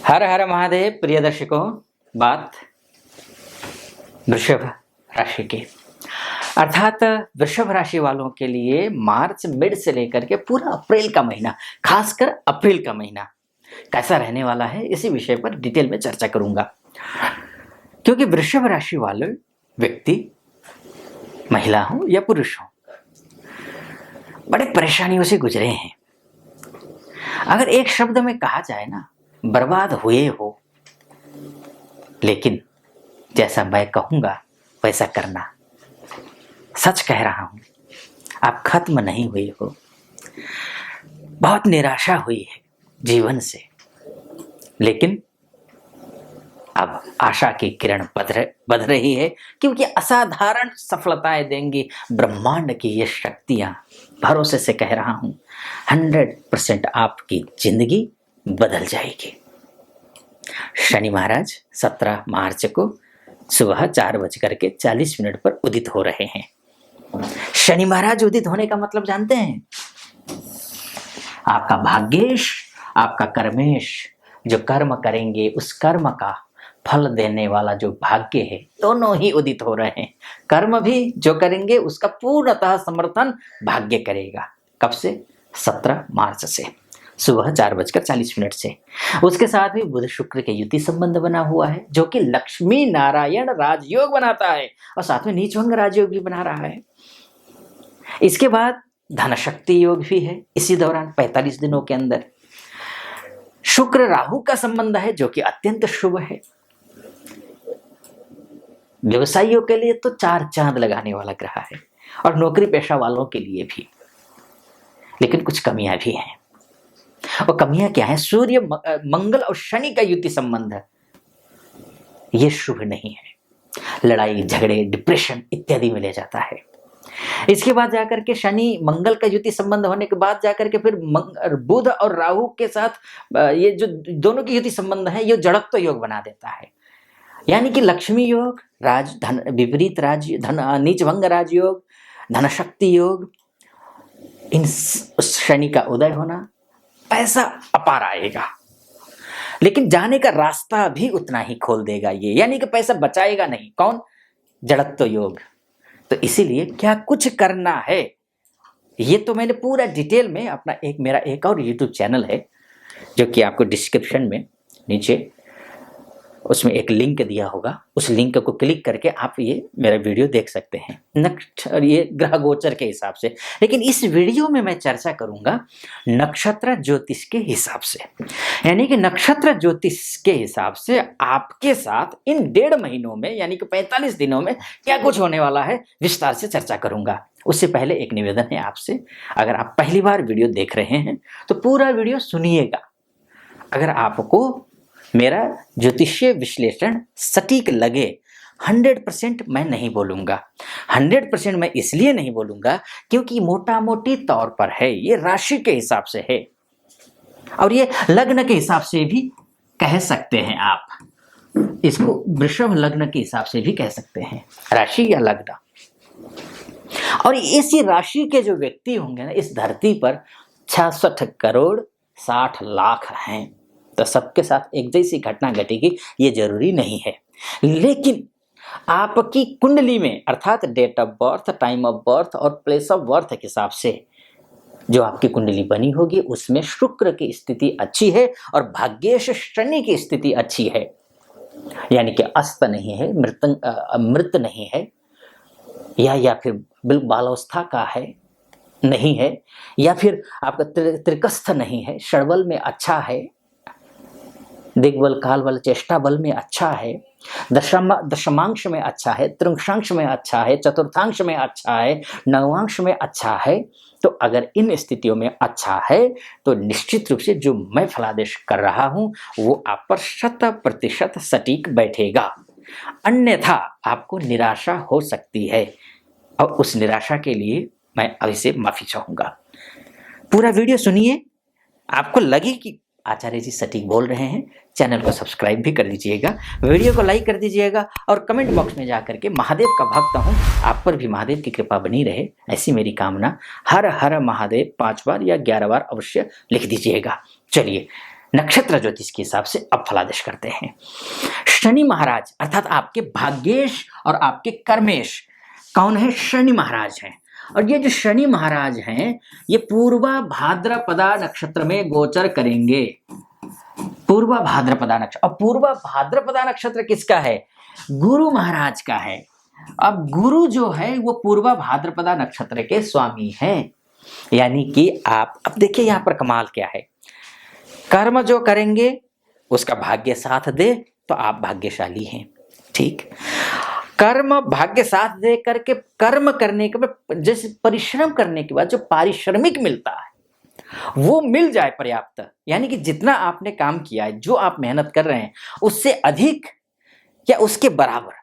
हर हर महादेव। प्रिय दर्शकों, बात वृषभ राशि की, अर्थात वृषभ राशि वालों के लिए मार्च मिड से लेकर के पूरा अप्रैल का महीना, खासकर अप्रैल का महीना कैसा रहने वाला है, इसी विषय पर डिटेल में चर्चा करूंगा। क्योंकि वृषभ राशि वाले व्यक्ति, महिला हो या पुरुष हो, बड़े परेशानियों से गुजरे हैं। अगर एक शब्द में कहा जाए ना, बर्बाद हुए हो। लेकिन जैसा मैं कहूंगा वैसा करना। सच कह रहा हूं, आप खत्म नहीं हुए हो। बहुत निराशा हुई है जीवन से, लेकिन अब आशा की किरण बध रही है, क्योंकि असाधारण सफलताएं देंगी ब्रह्मांड की ये शक्तियां। भरोसे से कह रहा हूं, 100% आपकी जिंदगी बदल जाएगी। शनि महाराज 17 मार्च को सुबह 4:40 पर उदित हो रहे हैं। शनि महाराज उदित होने का मतलब जानते हैं? आपका भाग्येश, आपका कर्मेश, जो कर्म करेंगे उस कर्म का फल देने वाला जो भाग्य है, दोनों ही उदित हो रहे हैं। कर्म भी जो करेंगे उसका पूर्णतः समर्थन भाग्य करेगा। कब से? 17 मार्च से सुबह 4:40 से। उसके साथ भी बुध शुक्र के युति संबंध बना हुआ है, जो कि लक्ष्मी नारायण राजयोग बनाता है और साथ में नीचभंग राजयोग भी बना रहा है। इसके बाद धन शक्ति योग भी है इसी दौरान 45 दिनों के अंदर। शुक्र राहु का संबंध है, जो कि अत्यंत शुभ है। व्यवसायियों के लिए तो 4 चांद लगाने वाला ग्रह है, और नौकरी पेशा वालों के लिए भी। लेकिन कुछ कमियां भी हैं। और कमियां क्या है? सूर्य मंगल और शनि का युति संबंध है, यह शुभ नहीं है। लड़ाई झगड़े, डिप्रेशन इत्यादि में ले जाता है। इसके बाद जाकर के शनि मंगल का युति संबंध होने के बाद जाकर के फिर बुध और राहु के साथ ये जो दोनों की युति संबंध है, ये जड़त्व योग बना देता है। यानी कि लक्ष्मी योग, राज धन विपरीत राज धन, नीचभंग राजयोग, धन शक्ति योग, इन शनि का उदय होना, पैसा अपार आएगा। लेकिन जाने का रास्ता भी उतना ही खोल देगा ये, यानी कि पैसा बचाएगा नहीं। कौन? जड़त्व योग। तो इसीलिए क्या कुछ करना है, ये तो मैंने पूरा डिटेल में अपना मेरा एक और यूट्यूब चैनल है, जो कि आपको डिस्क्रिप्शन में नीचे उसमें एक लिंक दिया होगा, उस लिंक को क्लिक करके आप ये मेरा वीडियो देख सकते हैं, ये ग्रह गोचर के हिसाब से। लेकिन इस वीडियो में मैं चर्चा करूंगा नक्षत्र ज्योतिष के हिसाब से, यानी कि नक्षत्र ज्योतिष के हिसाब से आपके साथ इन 1.5 महीनों में, यानी कि 45 दिनों में क्या कुछ होने वाला है, विस्तार से चर्चा करूंगा। उससे पहले एक निवेदन है आपसे, अगर आप पहली बार वीडियो देख रहे हैं तो पूरा वीडियो सुनिएगा। अगर आपको मेरा ज्योतिषीय विश्लेषण सटीक लगे, 100% मैं नहीं बोलूंगा। 100% मैं इसलिए नहीं बोलूंगा क्योंकि मोटा मोटी तौर पर है, ये राशि के हिसाब से है, और ये लग्न के हिसाब से भी कह सकते हैं आप। इसको वृषभ लग्न के हिसाब से भी कह सकते हैं, राशि या लग्न। और इसी राशि के जो व्यक्ति होंगे ना इस धरती पर, 66 करोड़ 60 लाख हैं। तो सबके साथ एक जैसी घटना घटेगी ये जरूरी नहीं है। लेकिन आपकी कुंडली में, अर्थात date of birth, time of birth और प्लेस ऑफ बर्थ के हिसाब से जो आपकी कुंडली बनी होगी, उसमें शुक्र की स्थिति अच्छी है और भाग्येश शनि की स्थिति अच्छी है। यानी कि अस्त नहीं है, मृत नहीं है, या फिर बिल्कुल बालावस्था का है नहीं है, या फिर आपका त्रिकस्थ नहीं है, षडबल में अच्छा है, दिग्बल काल बल चेष्टा बल में अच्छा है, दशमांश में अच्छा है, त्रिंशांश में अच्छा है, चतुर्थांश में अच्छा है, नवांश में अच्छा है। तो अगर इन स्थितियों में अच्छा है तो निश्चित रूप से जो मैं फलादेश कर रहा हूं वो आप पर 100% सटीक बैठेगा। अन्यथा आपको निराशा हो सकती है, और उस निराशा के लिए मैं अभी से माफी चाहूंगा। पूरा वीडियो सुनिए, आपको लगे कि आचार्य जी सटीक बोल रहे हैं, चैनल को सब्सक्राइब भी कर दीजिएगा, वीडियो को लाइक कर दीजिएगा, और कमेंट बॉक्स में जाकर के महादेव का भक्त हूँ, आप पर भी महादेव की कृपा बनी रहे, ऐसी मेरी कामना। हर हर महादेव 5 बार या 11 बार अवश्य लिख दीजिएगा। चलिए नक्षत्र ज्योतिष के हिसाब से अब फलादेश करते हैं। शनि महाराज अर्थात आपके भाग्येश और आपके कर्मेश कौन है? शनि महाराज हैं। और ये जो शनि महाराज हैं ये पूर्वा भाद्रपदा नक्षत्र में गोचर करेंगे। पूर्वा भाद्रपदा नक्षत्र, और पूर्वा भाद्रपदा नक्षत्र किसका है? गुरु महाराज का है। अब गुरु जो है वो पूर्वा भाद्रपदा नक्षत्र के स्वामी हैं। यानी कि आप अब देखिए यहां पर कमाल क्या है, कर्म जो करेंगे उसका भाग्य साथ दे तो आप भाग्यशाली हैं। ठीक, कर्म भाग्य साथ दे करके कर्म करने के बाद जैसे परिश्रम करने के बाद जो पारिश्रमिक मिलता है वो मिल जाए पर्याप्त, यानी कि जितना आपने काम किया है, जो आप मेहनत कर रहे हैं उससे अधिक या उसके बराबर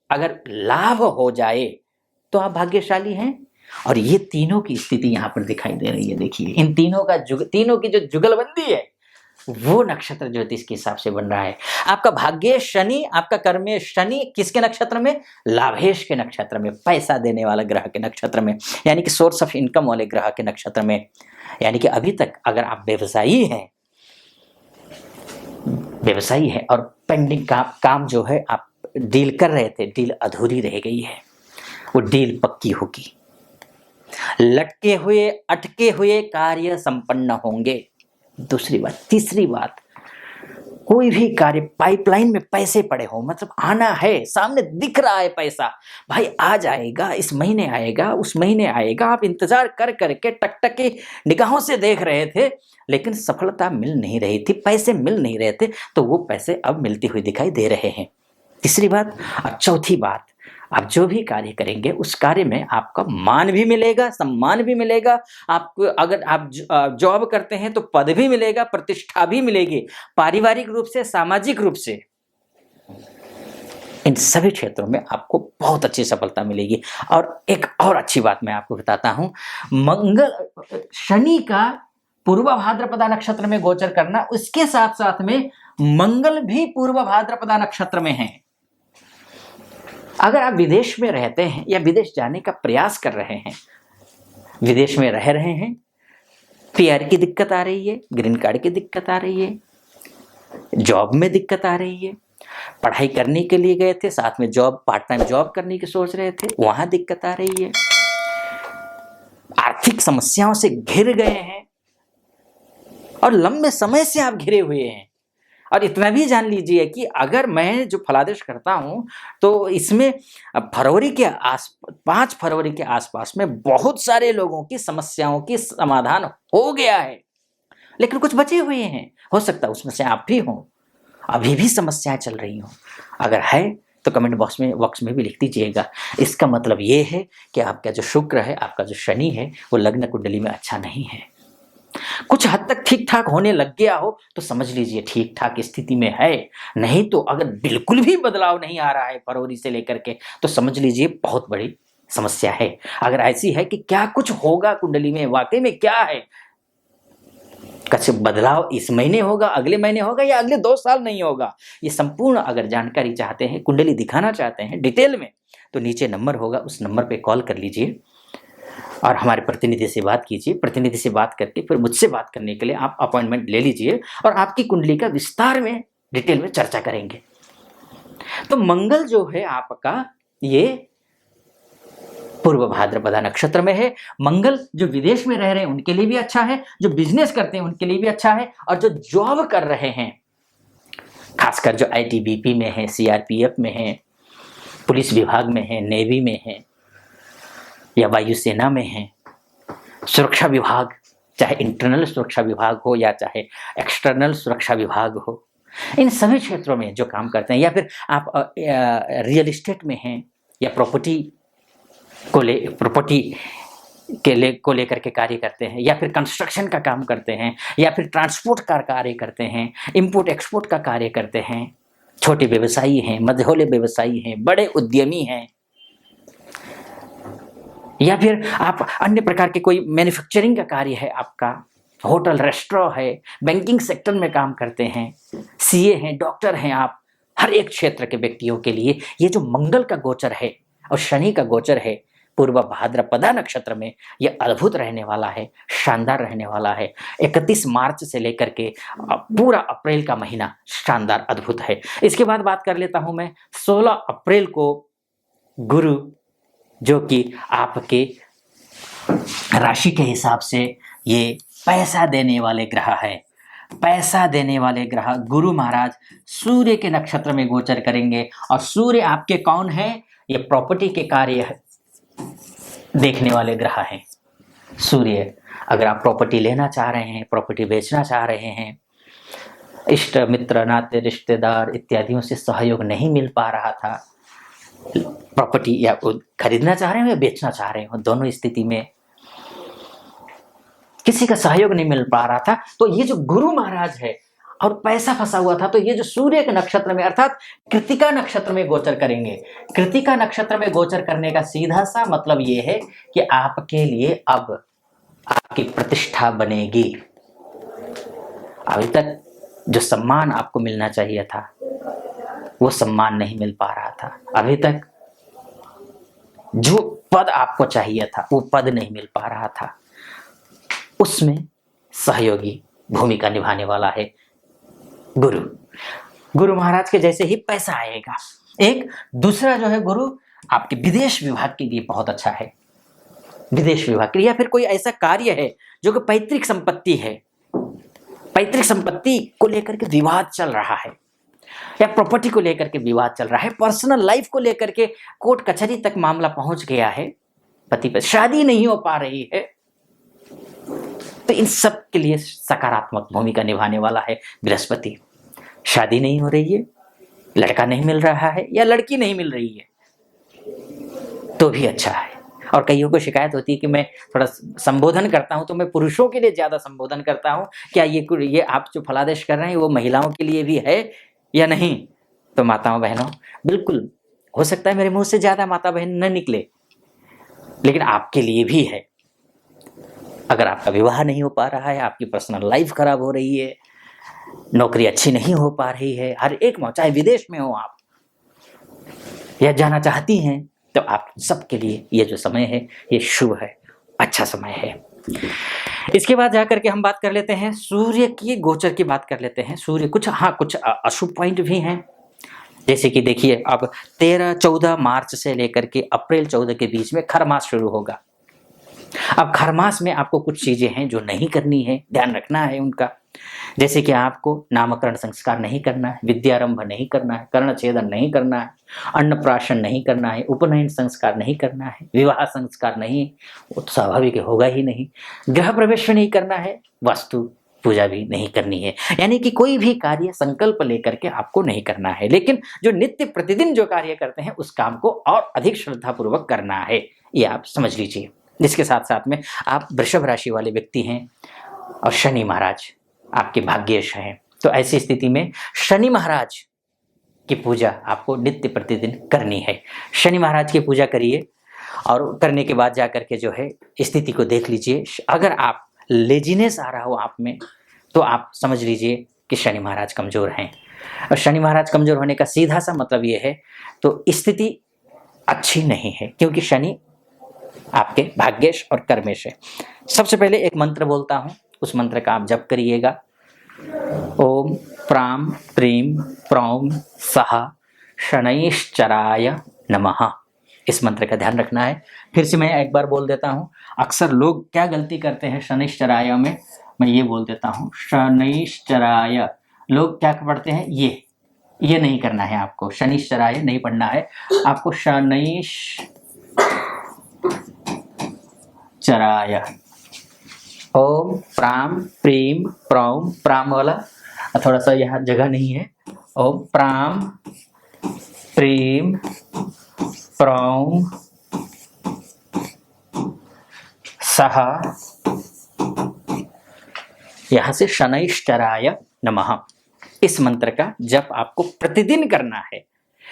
अगर लाभ हो जाए तो आप भाग्यशाली हैं। और ये तीनों की स्थिति यहां पर दिखाई दे रही है। देखिए इन तीनों की जो जुगलबंदी है वो नक्षत्र ज्योतिष के हिसाब से बन रहा है। आपका भाग्य शनि, आपका कर्मे शनि किसके नक्षत्र में? लाभेश के नक्षत्र में, पैसा देने वाला ग्रह के नक्षत्र में, यानी कि सोर्स ऑफ इनकम वाले ग्रह के नक्षत्र में। यानी कि अभी तक अगर आप व्यवसायी हैं और पेंडिंग काम जो है आप डील कर रहे थे, डील अधूरी रह गई है, वो डील पक्की होगी। लटके हुए अटके हुए कार्य संपन्न होंगे। दूसरी बात, तीसरी बात, कोई भी कार्य पाइपलाइन में पैसे पड़े हो, मतलब आना है, सामने दिख रहा है पैसा, भाई आ जाएगा, इस महीने आएगा, उस महीने आएगा, आप इंतजार कर करके टकटकी निगाहों से देख रहे थे लेकिन सफलता मिल नहीं रही थी, पैसे मिल नहीं रहे थे, तो वो पैसे अब मिलते हुए दिखाई दे रहे हैं। तीसरी बात। और चौथी बात, आप जो भी कार्य करेंगे उस कार्य में आपका मान भी मिलेगा, सम्मान भी मिलेगा। आपको अगर आप जॉब करते हैं तो पद भी मिलेगा, प्रतिष्ठा भी मिलेगी, पारिवारिक रूप से, सामाजिक रूप से, इन सभी क्षेत्रों में आपको बहुत अच्छी सफलता मिलेगी। और एक और अच्छी बात मैं आपको बताता हूं, शनि का पूर्व भाद्रपदा नक्षत्र में गोचर करना, उसके साथ साथ में मंगल भी पूर्व भाद्रपदा नक्षत्र में है। अगर आप विदेश में रहते हैं या विदेश जाने का प्रयास कर रहे हैं, विदेश में रह रहे हैं, पीआर की दिक्कत आ रही है, ग्रीन कार्ड की दिक्कत आ रही है, जॉब में दिक्कत आ रही है, पढ़ाई करने के लिए गए थे, साथ में जॉब, पार्ट टाइम जॉब करने की सोच रहे थे, वहां दिक्कत आ रही है, आर्थिक समस्याओं से घिर गए हैं और लंबे समय से आप घिरे हुए हैं। और इतना भी जान लीजिए कि अगर मैं जो फलादेश करता हूं तो इसमें 5 फरवरी के आसपास में बहुत सारे लोगों की समस्याओं की समाधान हो गया है, लेकिन कुछ बचे हुए हैं, हो सकता है उसमें से आप भी हों, अभी भी समस्याएं चल रही हों। अगर है तो कमेंट बॉक्स में भी लिख दीजिएगा। इसका मतलब ये है कि आपका जो शुक्र है, आपका जो शनि है, वो लग्न कुंडली में अच्छा नहीं है। कुछ हद तक ठीक ठाक होने लग गया हो तो समझ लीजिए ठीक ठाक स्थिति में है, नहीं तो अगर बिल्कुल भी बदलाव नहीं आ रहा है फरवरी से लेकर के तो समझ लीजिए बहुत बड़ी समस्या है। अगर ऐसी है कि क्या कुछ होगा कुंडली में, वाकई में क्या है, कुछ बदलाव इस महीने होगा, अगले महीने होगा या अगले 2 साल नहीं होगा, ये संपूर्ण अगर जानकारी चाहते हैं, कुंडली दिखाना चाहते हैं डिटेल में, तो नीचे नंबर होगा, उस नंबर पे कॉल कर लीजिए और हमारे प्रतिनिधि से बात कीजिए। प्रतिनिधि से बात करके फिर मुझसे बात करने के लिए आप अपॉइंटमेंट ले लीजिए और आपकी कुंडली का विस्तार में डिटेल में चर्चा करेंगे। तो मंगल जो है आपका ये पूर्व भाद्रपदा नक्षत्र में है। मंगल जो विदेश में रह रहे हैं उनके लिए भी अच्छा है, जो बिजनेस करते हैं उनके लिए भी अच्छा है, और जो जॉब कर रहे हैं, खासकर जो आईटीबीपी में है, सीआरपीएफ में है, पुलिस विभाग में है, नेवी में है या वायुसेना में है, सुरक्षा विभाग, चाहे इंटरनल सुरक्षा विभाग हो या चाहे एक्सटर्नल सुरक्षा विभाग हो, इन सभी क्षेत्रों में जो काम करते हैं, या फिर आप रियल एस्टेट में हैं या प्रॉपर्टी को लेकर के कार्य करते हैं, या फिर कंस्ट्रक्शन का काम करते हैं, या फिर ट्रांसपोर्ट का कार्य करते हैं, इंपोर्ट एक्सपोर्ट का कार्य करते हैं, छोटे व्यवसायी हैं, मझोले व्यवसायी हैं, बड़े उद्यमी हैं, या फिर आप अन्य प्रकार के कोई मैन्युफैक्चरिंग का कार्य है आपका, होटल रेस्टोरेंट है, बैंकिंग सेक्टर में काम करते हैं, सीए हैं, डॉक्टर हैं आप, हर एक क्षेत्र के व्यक्तियों के लिए ये जो मंगल का गोचर है और शनि का गोचर है पूर्व भाद्रपदा नक्षत्र में यह अद्भुत रहने वाला है, शानदार रहने वाला है। 31 मार्च से लेकर के पूरा अप्रैल का महीना शानदार अद्भुत है। इसके बाद बात कर लेता हूं मैं 16 अप्रैल को गुरु, जो कि आपके राशि के हिसाब से ये पैसा देने वाले ग्रह है, पैसा देने वाले ग्रह गुरु महाराज सूर्य के नक्षत्र में गोचर करेंगे। और सूर्य आपके कौन है? ये प्रॉपर्टी के कार्य देखने वाले ग्रह हैं। सूर्य, अगर आप प्रॉपर्टी लेना चाह रहे हैं, प्रॉपर्टी बेचना चाह रहे हैं, इष्ट मित्र नाते रिश्तेदार इत्यादियों से सहयोग नहीं मिल पा रहा था, प्रॉपर्टी या खरीदना चाह रहे हो या बेचना चाह रहे हो, दोनों स्थिति में किसी का सहयोग नहीं मिल पा रहा था, तो ये जो गुरु महाराज है और पैसा फंसा हुआ था, तो ये जो सूर्य के नक्षत्र में अर्थात कृतिका नक्षत्र में गोचर करेंगे। कृतिका नक्षत्र में गोचर करने का सीधा सा मतलब ये है कि आपके लिए अब आपकी प्रतिष्ठा बनेगी। अभी तक जो सम्मान आपको मिलना चाहिए था वो सम्मान नहीं मिल पा रहा था, अभी तक जो पद आपको चाहिए था वो पद नहीं मिल पा रहा था, उसमें सहयोगी भूमिका निभाने वाला है गुरु। गुरु महाराज के जैसे ही पैसा आएगा। एक दूसरा जो है गुरु आपके विदेश विभाग के लिए बहुत अच्छा है, विदेश विभाग के लिए, या फिर कोई ऐसा कार्य है जो कि पैतृक संपत्ति है, पैतृक संपत्ति को लेकर के विवाद चल रहा है या प्रॉपर्टी को लेकर के विवाद चल रहा है, पर्सनल लाइफ को लेकर के कोर्ट कचहरी तक मामला पहुंच गया है, पति पर शादी नहीं हो पा रही है, तो इन सब के लिए सकारात्मक भूमिका निभाने वाला है बृहस्पति। शादी नहीं हो रही है, लड़का नहीं मिल रहा है या लड़की नहीं मिल रही है, तो भी अच्छा है। और कईयों को शिकायत होती है कि मैं थोड़ा संबोधन करता हूं तो मैं पुरुषों के लिए ज्यादा संबोधन करता हूं, क्या ये आप जो फलादेश कर रहे हैं वो महिलाओं के लिए भी है या नहीं? तो माताओं बहनों, बिल्कुल हो सकता है मेरे मुंह से ज्यादा माता बहन न निकले, लेकिन आपके लिए भी है। अगर आपका विवाह नहीं हो पा रहा है, आपकी पर्सनल लाइफ खराब हो रही है, नौकरी अच्छी नहीं हो पा रही है, हर एक में, चाहे विदेश में हो आप या जाना चाहती हैं, तो आप सबके लिए ये जो समय है ये शुभ है, अच्छा समय है। इसके बाद जाकर के हम बात कर लेते हैं सूर्य की गोचर की बात कर लेते हैं। सूर्य कुछ अशुभ पॉइंट भी हैं, जैसे कि देखिए अब 13-14 मार्च से लेकर के अप्रैल 14 के बीच में खरमास शुरू होगा। अब खरमास में आपको कुछ चीजें हैं जो नहीं करनी है, ध्यान रखना है उनका, जैसे कि आपको नामकरण संस्कार नहीं करना है, विद्यारंभ नहीं करना है, कर्णछेदन नहीं करना है, अन्नप्राशन नहीं करना है, उपनयन संस्कार नहीं करना है, विवाह संस्कार नहीं, वो तो स्वाभाविक होगा ही नहीं, गृह प्रवेश भी नहीं करना है, वास्तु पूजा भी नहीं करनी है। यानी कि कोई भी कार्य संकल्प लेकर के आपको नहीं करना है, लेकिन जो नित्य प्रतिदिन जो कार्य करते हैं उस काम को और अधिक श्रद्धापूर्वक करना है, ये आप समझ लीजिए। इसके साथ साथ में आप वृषभ राशि वाले व्यक्ति हैं और शनि महाराज आपके भाग्येश हैं, तो ऐसी स्थिति में शनि महाराज की पूजा आपको नित्य प्रतिदिन करनी है। शनि महाराज की पूजा करिए और करने के बाद जाकर के जो है स्थिति को देख लीजिए। अगर आप लेजीनेस आ रहा हो आप में, तो आप समझ लीजिए कि शनि महाराज कमजोर हैं। और शनि महाराज कमजोर होने का सीधा सा मतलब ये है, तो स्थिति अच्छी नहीं है, क्योंकि शनि आपके भाग्येश और कर्मेश है। सबसे पहले एक मंत्र बोलता हूं, उस मंत्र का आप जप करिएगा। ओम प्राम प्रीम प्रौम सह शनैश्चराय नमः। इस मंत्र का ध्यान रखना है। फिर से मैं एक बार बोल देता हूं। अक्सर लोग क्या गलती करते हैं शनैश्चराय में, मैं ये बोल देता हूं शनैश्चराय। लोग क्या पढ़ते हैं, ये नहीं करना है आपको, शनिश्चराय नहीं पढ़ना है आपको, शनैश्चराय। ओम प्राम प्रीम प्रौम, प्राम वाला थोड़ा सा यहाँ जगह नहीं है, ओम प्राम प्रीम प्रौम सह, यहाँ से शनैश्चराय नमः। इस मंत्र का जप आपको प्रतिदिन करना है।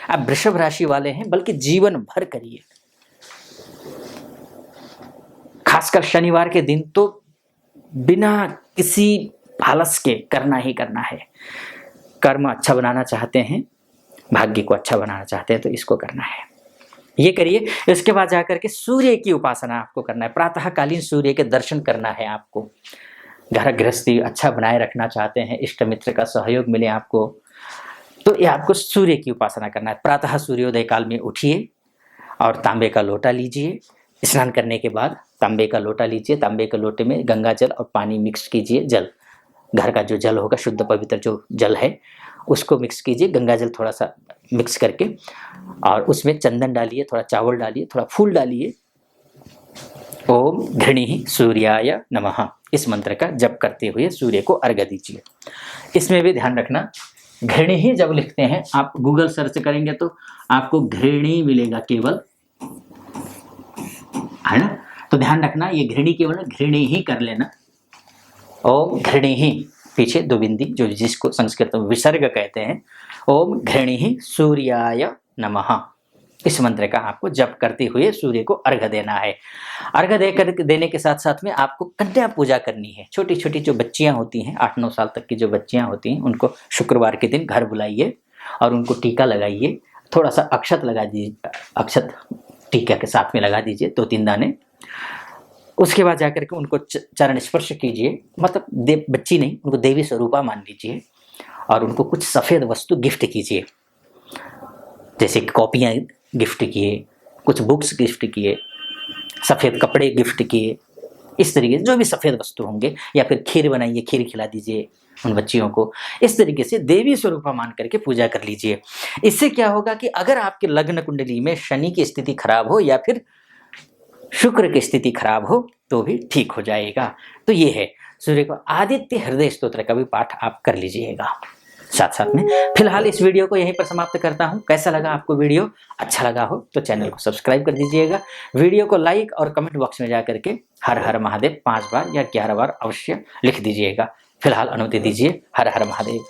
आप वृषभ राशि वाले हैं, बल्कि जीवन भर करिए, खासकर शनिवार के दिन तो बिना किसी आलस के करना ही करना है। कर्म अच्छा बनाना चाहते हैं, भाग्य को अच्छा बनाना चाहते हैं, तो इसको करना है। ये करिए। इसके बाद जाकर के सूर्य की उपासना आपको करना है, प्रातःकालीन सूर्य के दर्शन करना है आपको। घर गृहस्थी अच्छा बनाए रखना चाहते हैं, इष्ट मित्र का सहयोग मिले आपको, तो ये आपको सूर्य की उपासना करना है। प्रातः सूर्योदय काल में उठिए और तांबे का लोटा लीजिए। स्नान करने के बाद तांबे का लोटा लीजिए, तांबे के लोटे में गंगा जल और पानी मिक्स कीजिए। जल, घर का जो जल होगा, शुद्ध पवित्र जो जल है उसको मिक्स कीजिए, गंगा जल थोड़ा सा मिक्स करके, और उसमें चंदन डालिए, थोड़ा चावल डालिए, थोड़ा फूल डालिए। ओम घृणीः सूर्याय नमः, इस मंत्र का जप करते हुए सूर्य को अर्घ्य दीजिए। इसमें भी ध्यान रखना, घृणीः जब लिखते हैं आप गूगल सर्च करेंगे तो आपको घृणी मिलेगा केवल, है ना। तो ध्यान रखना, ये घृणी केवल घृणी ही कर लेना। ओम घृणीः, पीछे दो बिंदी, जो जिसको संस्कृत में विसर्ग कहते हैं। ओम घृणीः सूर्याय नमः, इस मंत्र का आपको जप करते हुए सूर्य को अर्घ्य देना है। अर्घ्य देने के साथ साथ में आपको कन्या पूजा करनी है। छोटी छोटी जो बच्चियां होती हैं, 8-9 साल तक की जो बच्चियां होती हैं, उनको शुक्रवार के दिन घर बुलाइए और उनको टीका लगाइए। थोड़ा सा अक्षत लगा दीजिए, अक्षत टीका के साथ में लगा दीजिए 2-3 दाने। उसके बाद जाकर के उनको चरण स्पर्श कीजिए, मतलब बच्ची नहीं, उनको देवी स्वरूपा मान लीजिए, और उनको कुछ सफ़ेद वस्तु गिफ्ट कीजिए, जैसे कॉपियाँ गिफ्ट किए, कुछ बुक्स गिफ्ट किए, सफ़ेद कपड़े गिफ्ट किए, इस तरीके से जो भी सफ़ेद वस्तु होंगे, या फिर खीर बनाइए, खीर खिला दीजिए उन बच्चियों को। इस तरीके से देवी स्वरूपा मान करके पूजा कर लीजिए। इससे क्या होगा कि अगर आपके लग्न कुंडली में शनि की स्थिति खराब हो या फिर शुक्र की स्थिति खराब हो तो भी ठीक हो जाएगा। तो ये है सूर्य को आदित्य हृदय स्तोत्र का भी पाठ आप कर लीजिएगा साथ साथ में। फिलहाल इस वीडियो को यहीं पर समाप्त करता हूं। कैसा लगा आपको वीडियो? अच्छा लगा हो तो चैनल को सब्सक्राइब कर दीजिएगा। वीडियो को लाइक और कमेंट बॉक्स में जाकर के हर हर महादेव 5 बार या 11 बार अवश्य लिख दीजिएगा। फिलहाल अनुमति दीजिए। हर हर महादेव।